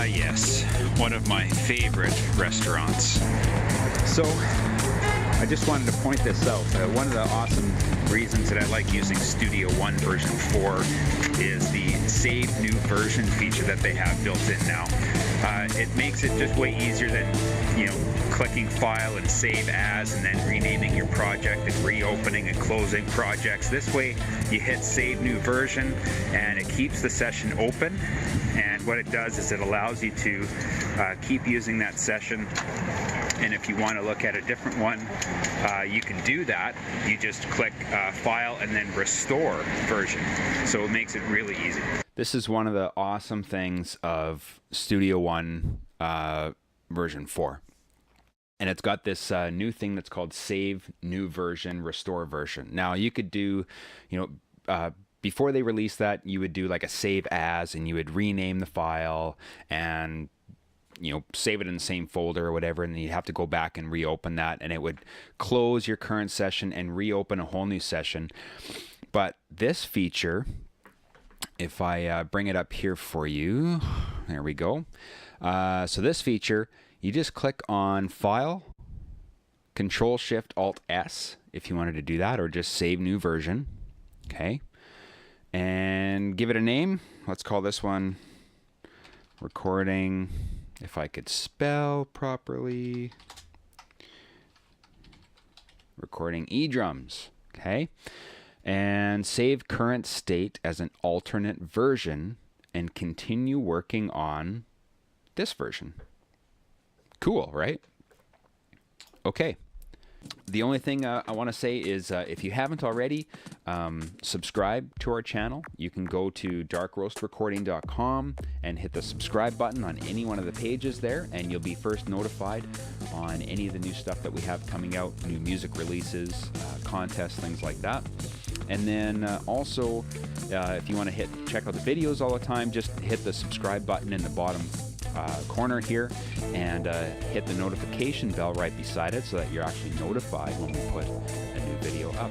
Yes, one of my favorite restaurants. So, I just wanted to point this out. One of the awesome reasons that I like using Studio One version 4 is the Save New Version feature that they have built in now. It makes it just way easier than, clicking File and Save As and then renaming your project and reopening and closing projects. This way, you hit Save New Version and it keeps the session open. And what it does is it allows you to keep using that session. And if you want to look at a different one, you can do that. You just click File and then Restore Version. So it makes it really easy. This is one of the awesome things of Studio One version 4. And it's got this new thing that's called Save New Version, Restore Version. Now you could do, before they released that, you would do like a Save As and you would rename the file and save it in the same folder or whatever, and then you'd have to go back and reopen that, and it would close your current session and reopen a whole new session. But this feature, if I bring it up here for you, there we go. So this feature, you just click on File, Control-Shift-Alt-S if you wanted to do that, or just Save New Version. Okay, and give it a name. Let's call this one Recording, if I could spell properly, Recording E-Drums. Okay, and save current state as an alternate version and continue working on this version. Cool, right? Okay. The only thing I want to say is if you haven't already, subscribe to our channel. You can go to darkroastrecording.com and hit the subscribe button on any one of the pages there, and you'll be first notified on any of the new stuff that we have coming out, new music releases, contests, things like that. And then also, if you want to check out the videos all the time, just hit the subscribe button in the bottom corner here and hit the notification bell right beside it so that you're actually notified when we put a new video up.